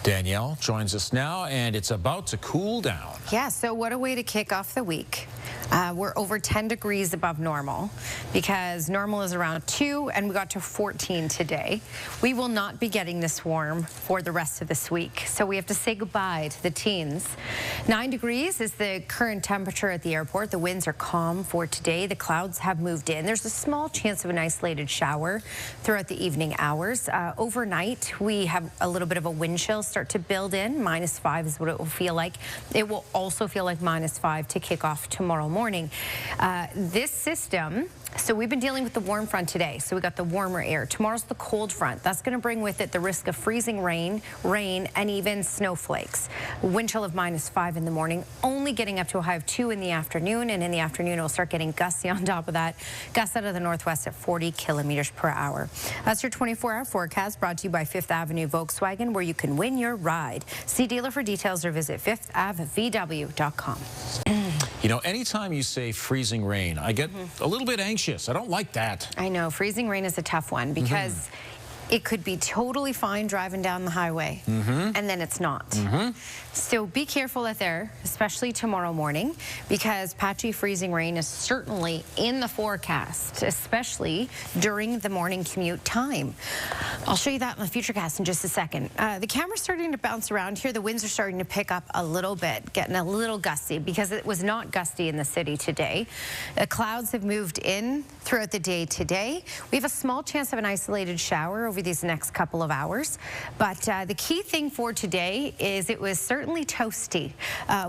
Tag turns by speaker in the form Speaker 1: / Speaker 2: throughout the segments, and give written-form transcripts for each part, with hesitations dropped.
Speaker 1: Danielle joins us now, and it's about to cool down.
Speaker 2: Yeah, so what a way to kick off the week. We're over 10 degrees above normal because normal is around 2 and we got to 14 today. We will not be getting this warm for the rest of this week, so we have to say goodbye to the teens. 9 degrees is the current temperature at the airport. The winds are calm for today. The clouds have moved in. There's a small chance of an isolated shower throughout the evening hours. Overnight, we have a little bit of a wind chill start to build in. -5 is what it will feel like. It will also feel like -5 to kick off tomorrow morning. This system, so we've been dealing with the warm front today, so we got the warmer air. Tomorrow's the cold front. That's going to bring with it the risk of freezing rain, and even snowflakes. Wind chill of -5 in the morning, only getting up to a high of 2 in the afternoon, and in the afternoon it'll start getting gusty on top of that. Gusts out of the northwest at 40 kilometers per hour. That's your 24-hour forecast, brought to you by 5th Avenue Volkswagen, where you can win your ride. See dealer for details or visit 5thavvw.com.
Speaker 1: You know, anytime you say freezing rain, I get a little bit anxious. I don't like that.
Speaker 2: I know. Freezing rain is a tough one because it could be totally fine driving down the highway, and then it's not. So be careful out there, especially tomorrow morning, because patchy freezing rain is certainly in the forecast, especially during the morning commute time. I'll show you that in the Futurecast in just a second. The camera's starting to bounce around here. The winds are starting to pick up a little bit, getting a little gusty, because it was not gusty in the city today. The clouds have moved in throughout the day today. We have a small chance of an isolated shower over these next couple of hours, but the key thing for today is it was certainly toasty.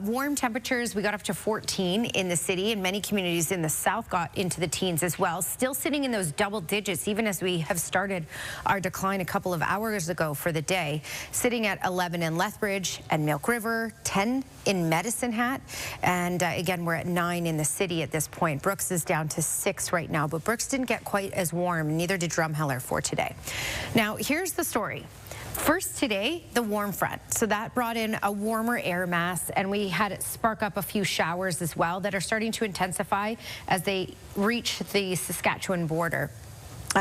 Speaker 2: Warm temperatures, we got up to 14 in the city, and many communities in the south got into the teens as well, still sitting in those double digits even as we have started our decline a couple of hours ago for the day, sitting at 11 in Lethbridge and Milk River, 10 in Medicine Hat, and again we're at 9 in the city at this point. Brooks is down to 6 right now, but Brooks didn't get quite as warm, neither did Drumheller for today. Now, here's the story. First today, the warm front. So that brought in a warmer air mass, and we had it spark up a few showers as well that are starting to intensify as they reach the Saskatchewan border.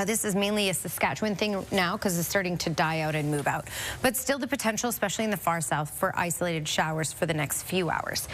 Speaker 2: This is mainly a Saskatchewan thing now because it's starting to die out and move out. But still the potential, especially in the far south, for isolated showers for the next few hours.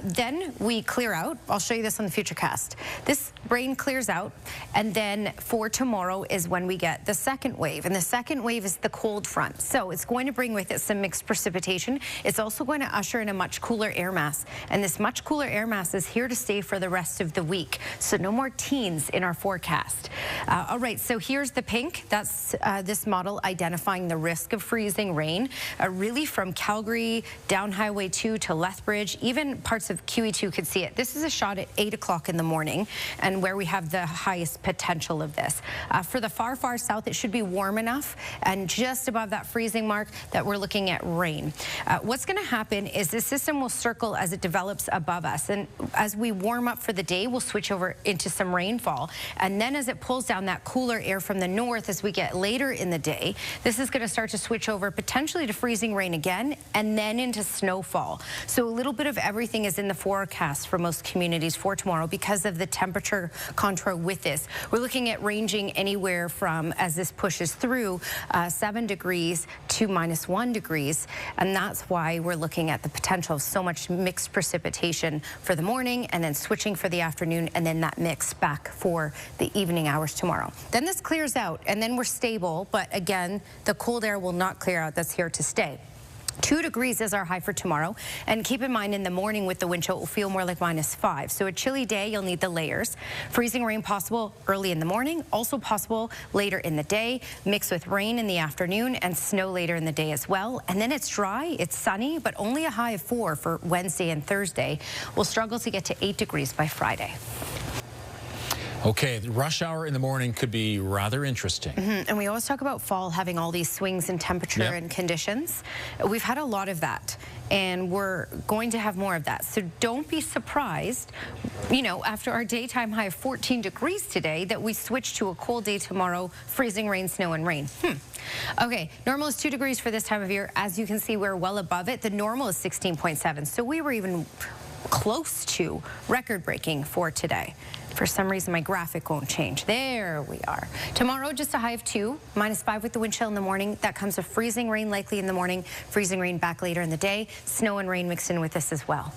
Speaker 2: Then we clear out. I'll show you this on the Futurecast. This rain clears out, and then for tomorrow is when we get the second wave. And the second wave is the cold front. So it's going to bring with it some mixed precipitation. It's also going to usher in a much cooler air mass. And this much cooler air mass is here to stay for the rest of the week. So no more teens in our forecast. All right. So here's the pink. That's this model identifying the risk of freezing rain, really from Calgary down Highway 2 to Lethbridge. Even parts of QE2 could see it. This is a shot at 8 o'clock in the morning, and where we have the highest potential of this. For the far, far south, it should be warm enough, and just above that freezing mark that we're looking at rain. What's going to happen is this system will circle as it develops above us, and as we warm up for the day, we'll switch over into some rainfall. And then as it pulls down that cooler air from the north as we get later in the day, this is going to start to switch over potentially to freezing rain again, and then into snowfall. So a little bit of everything is in the forecast for most communities for tomorrow because of the temperature contour with this. We're looking at ranging anywhere from, as this pushes through, 7 degrees to -1 degrees, and that's why we're looking at the potential of so much mixed precipitation for the morning, and then switching for the afternoon, and then that mix back for the evening hours tomorrow. Then this clears out, and then we're stable, but again, the cold air will not clear out. That's here to stay. 2 degrees is our high for tomorrow, and keep in mind in the morning with the wind chill it will feel more like -5. So a chilly day, you'll need the layers. Freezing rain possible early in the morning, also possible later in the day, mixed with rain in the afternoon and snow later in the day as well. And then it's dry, it's sunny, but only a high of 4 for Wednesday and Thursday. We'll struggle to get to 8 degrees by Friday.
Speaker 1: Okay, the rush hour in the morning could be rather interesting.
Speaker 2: And we always talk about fall having all these swings in temperature and conditions. We've had a lot of that, and we're going to have more of that. So don't be surprised, you know, after our daytime high of 14 degrees today, that we switch to a cold day tomorrow, freezing rain, snow, and rain. Okay, normal is 2 degrees for this time of year. As you can see, we're well above it. The normal is 16.7, so we were even close to record-breaking for today. For some reason, my graphic won't change. There we are. Tomorrow, just a high of 2, -5 with the wind chill in the morning. That comes with freezing rain likely in the morning, freezing rain back later in the day, snow and rain mixed in with this as well.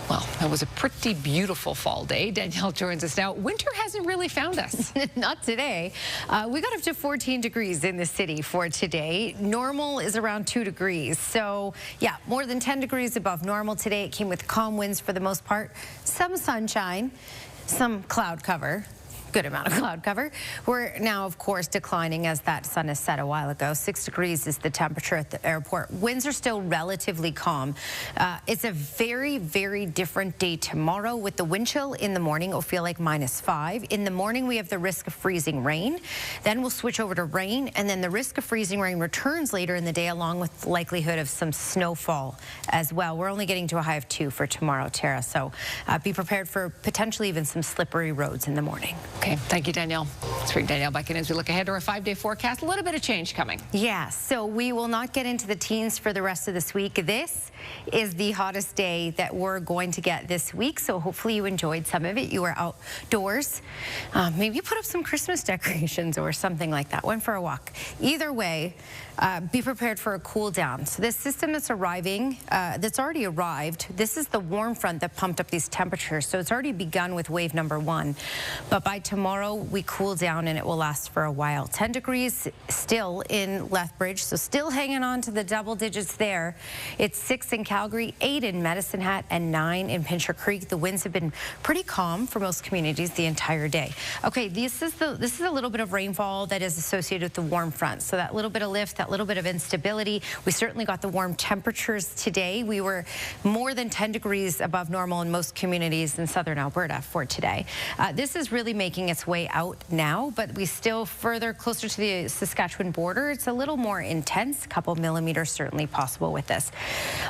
Speaker 3: Well, that was a pretty beautiful fall day. Danielle joins us now. Winter hasn't really found us.
Speaker 2: Not today. We got up to 14 degrees in the city for today. Normal is around 2 degrees. So, yeah, more than 10 degrees above normal today. It came with calm winds for the most part. Some sunshine, some cloud cover. Good amount of cloud cover. We're now, of course, declining as that sun has set a while ago. 6 degrees is the temperature at the airport. Winds are still relatively calm. It's a very, very different day tomorrow with the wind chill in the morning. It'll feel like -5. In the morning, we have the risk of freezing rain. Then we'll switch over to rain, and then the risk of freezing rain returns later in the day along with the likelihood of some snowfall as well. We're only getting to a high of 2 for tomorrow, Tara. So be prepared for potentially even some slippery roads in the morning.
Speaker 3: Okay, thank you, Danielle. Let's bring Danielle back in as we look ahead to our 5-day forecast. A little bit of change coming.
Speaker 2: Yeah, so we will not get into the teens for the rest of this week. This is the hottest day that we're going to get this week, so hopefully you enjoyed some of it. You were outdoors. Maybe you put up some Christmas decorations or something like that. Went for a walk. Either way, be prepared for a cool down. So this system that's arriving, that's already arrived, this is the warm front that pumped up these temperatures. So it's already begun with wave number 1. But by tomorrow, we cool down and it will last for a while. 10 degrees still in Lethbridge, so still hanging on to the double digits there. It's 6 in Calgary, 8 in Medicine Hat, and 9 in Pincher Creek. The winds have been pretty calm for most communities the entire day. Okay, this is a little bit of rainfall that is associated with the warm front. So that little bit of lift, that little bit of instability. We certainly got the warm temperatures today. We were more than 10 degrees above normal in most communities in southern Alberta for today. This is really making its way out now, but we still further closer to the Saskatchewan border. It's a little more intense, a couple millimeters certainly possible with this.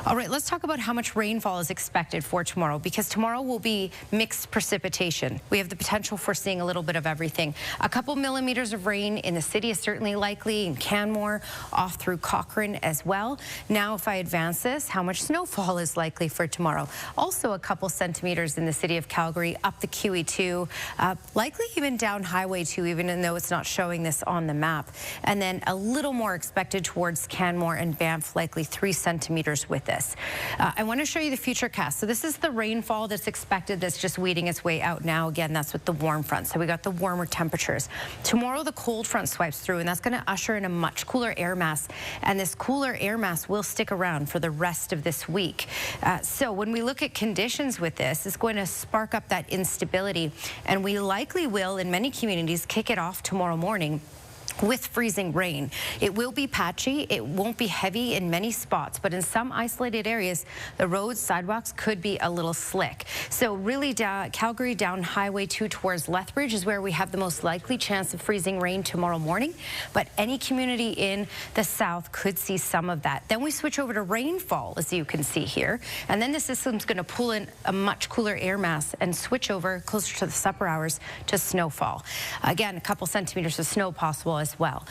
Speaker 2: All right, let's talk about how much rainfall is expected for tomorrow, because tomorrow will be mixed precipitation. We have the potential for seeing a little bit of everything. A couple millimeters of rain in the city is certainly likely, in Canmore, off through Cochrane as well. Now, if I advance this, how much snowfall is likely for tomorrow? Also a couple centimeters in the city of Calgary, up the QE2, likely even down Highway 2, even though it's not showing this on the map. And then a little more expected towards Canmore and Banff, likely 3 centimeters with this. I want to show you the future cast. So this is the rainfall that's expected that's just weeding its way out now. Again, that's with the warm front. So we got the warmer temperatures. Tomorrow, the cold front swipes through, and that's going to usher in a much cooler air mass. And this cooler air mass will stick around for the rest of this week. So when we look at conditions with this, it's going to spark up that instability. And we likely will, in many communities, kick it off tomorrow morning with freezing rain. It will be patchy. It won't be heavy in many spots, but in some isolated areas, the roads, sidewalks could be a little slick. So really, Calgary down Highway 2 towards Lethbridge is where we have the most likely chance of freezing rain tomorrow morning, but any community in the south could see some of that. Then we switch over to rainfall, as you can see here, and then the system's going to pull in a much cooler air mass and switch over closer to the supper hours to snowfall. Again, a couple centimeters of snow possible as well.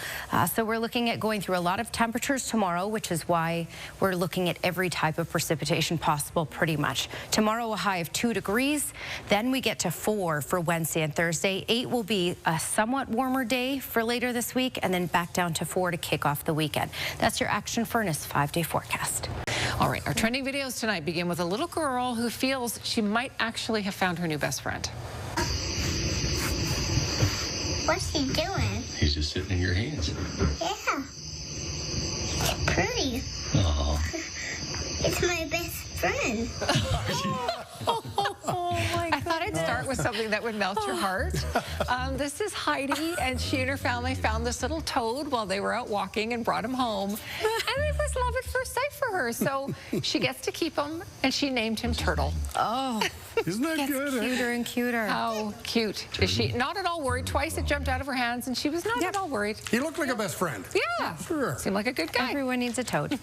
Speaker 2: So we're looking at going through a lot of temperatures tomorrow, which is why we're looking at every type of precipitation possible pretty much. Tomorrow, a high of 2 degrees. Then we get to 4 for Wednesday and Thursday. 8 will be a somewhat warmer day for later this week, and then back down to 4 to kick off the weekend. That's your Action Furnace 5-day forecast.
Speaker 3: All right, our trending videos tonight begin with a little girl who feels she might actually have found her new best friend.
Speaker 4: What's he doing?
Speaker 5: He's just sitting in your hands.
Speaker 4: Yeah. Pretty.
Speaker 5: Oh.
Speaker 4: It's my best friend.
Speaker 3: I thought I'd start with something that would melt your heart. This is Heidi, and she and her family found this little toad while they were out walking and brought him home. And it was love at first sight for her. So she gets to keep him, and she named him Turtle.
Speaker 2: Oh,
Speaker 1: Isn't that good?
Speaker 2: cuter and cuter.
Speaker 3: How cute is she? Not at all worried. Twice it jumped out of her hands, and she was not at all worried.
Speaker 1: He looked like a best friend.
Speaker 3: Yeah,
Speaker 1: Sure.
Speaker 3: seemed like a good guy.
Speaker 2: Everyone needs a toad.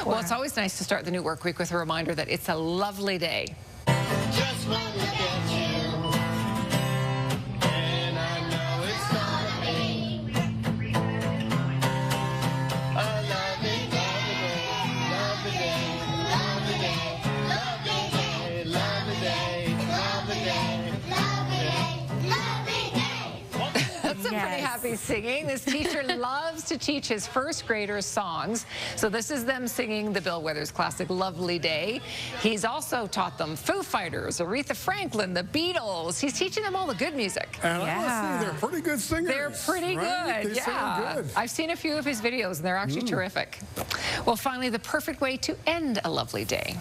Speaker 3: Well, it's always nice to start the new work week with a reminder that it's a lovely day.
Speaker 5: Just one look at you, and I know it's gonna be a lovely day, lovely day, lovely day, lovely day, lovely day, lovely day, lovely day.
Speaker 3: happy singing. This teacher loves to teach his first graders songs. So this is them singing the Bill Withers classic, Lovely Day. He's also taught them Foo Fighters, Aretha Franklin, the Beatles. He's teaching them all the good music.
Speaker 6: And I must say, they're pretty good singers.
Speaker 3: They're pretty
Speaker 6: right?
Speaker 3: good,
Speaker 6: They
Speaker 3: yeah.
Speaker 6: sound good.
Speaker 3: I've seen a few of his videos, and they're actually terrific. Well, finally, the perfect way to end a lovely day.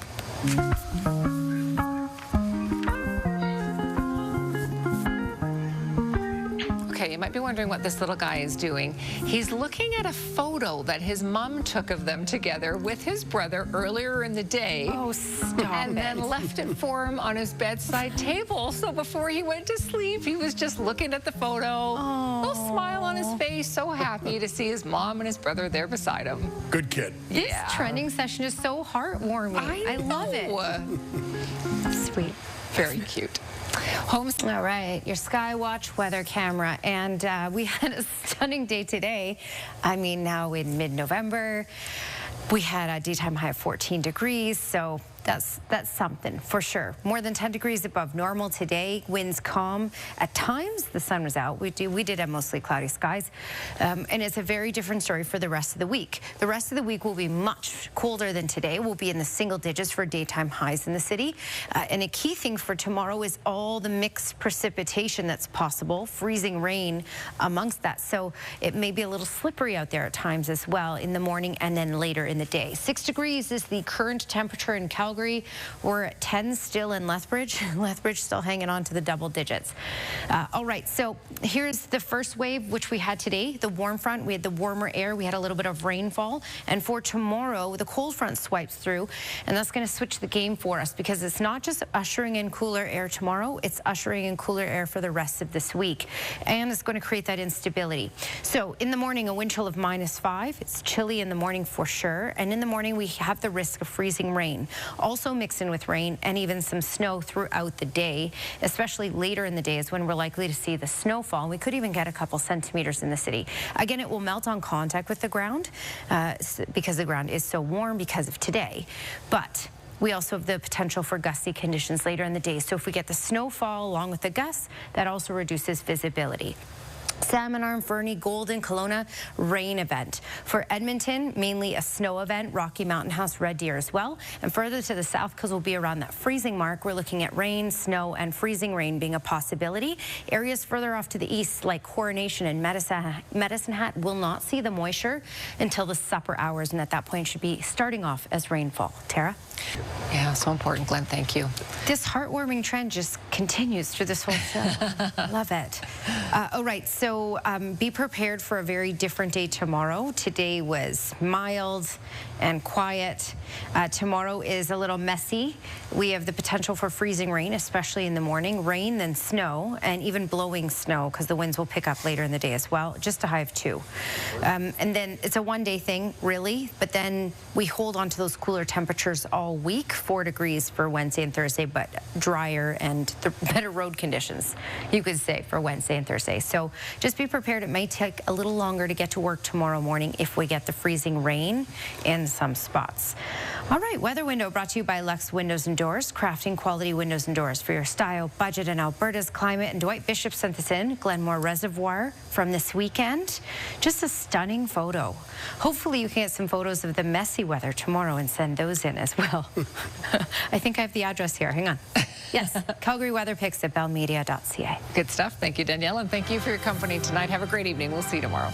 Speaker 3: Okay, you might be wondering what this little guy is doing. He's looking at a photo that his mom took of them together with his brother earlier in the day.
Speaker 2: Oh, stop
Speaker 3: And then
Speaker 2: it.
Speaker 3: left it for him on his bedside table. So before he went to sleep, he was just looking at the photo. Little smile on his face, so happy to see his mom and his brother there beside him.
Speaker 6: Good kid.
Speaker 2: This trending session is so heartwarming. I love it. Sweet.
Speaker 3: Very cute.
Speaker 2: All right, your Skywatch weather camera, and we had a stunning day today. I mean, now in mid-November, we had a daytime high of 14 degrees, so that's something for sure. More than 10 degrees above normal today. Winds calm. At times, the sun was out. We did have mostly cloudy skies, and it's a very different story for the rest of the week. The rest of the week will be much colder than today. We'll be in the single digits for daytime highs in the city. And a key thing for tomorrow is all the mixed precipitation that's possible, freezing rain amongst that. So it may be a little slippery out there at times as well in the morning and then later in the day. 6 degrees is the current temperature in Calgary. We're at 10 still in Lethbridge. Lethbridge still hanging on to the double digits. All right, so here's the first wave, which we had today, the warm front. We had the warmer air. We had a little bit of rainfall. And for tomorrow, the cold front swipes through, and that's going to switch the game for us because it's not just ushering in cooler air tomorrow, it's ushering in cooler air for the rest of this week. And it's going to create that instability. So in the morning, a wind chill of -5. It's chilly in the morning for sure. And in the morning, we have the risk of freezing rain. Also mix in with rain and even some snow throughout the day, especially later in the day is when we're likely to see the snowfall. We could even get a couple centimeters in the city. Again, it will melt on contact with the ground because the ground is so warm because of today. But we also have the potential for gusty conditions later in the day. So if we get the snowfall along with the gusts, that also reduces visibility. Salmon Arm, Fernie, Golden, Kelowna, rain event. For Edmonton, mainly a snow event, Rocky Mountain House, Red Deer as well. And further to the south, because we'll be around that freezing mark, we're looking at rain, snow, and freezing rain being a possibility. Areas further off to the east, like Coronation and Medicine Hat, will not see the moisture until the supper hours, and at that point should be starting off as rainfall. Tara?
Speaker 3: Yeah, so important, Glenn. Thank you.
Speaker 2: This heartwarming trend just continues through this whole show. Love it. All right, so be prepared for a very different day tomorrow. Today was mild and quiet. Tomorrow is a little messy. We have the potential for freezing rain, especially in the morning. Rain, then snow, and even blowing snow because the winds will pick up later in the day as well. Just a high of 2. And then it's a one-day thing, really, but then we hold on to those cooler temperatures all week. 4 degrees for Wednesday and Thursday, but drier and better road conditions, you could say, for Wednesday and Thursday. So just be prepared. It may take a little longer to get to work tomorrow morning if we get the freezing rain in some spots. All right, weather window brought to you by Lux Windows and Doors, crafting quality windows and doors for your style, budget, and Alberta's climate. And Dwight Bishop sent this in, Glenmore Reservoir from this weekend. Just a stunning photo. Hopefully you can get some photos of the messy weather tomorrow and send those in as well. I think I have the address here. Hang on. Yes, Calgary Weather Pics at bellmedia.ca.
Speaker 3: Good stuff. Thank you, Danielle, and thank you for your company tonight. Have a great evening. We'll see you tomorrow.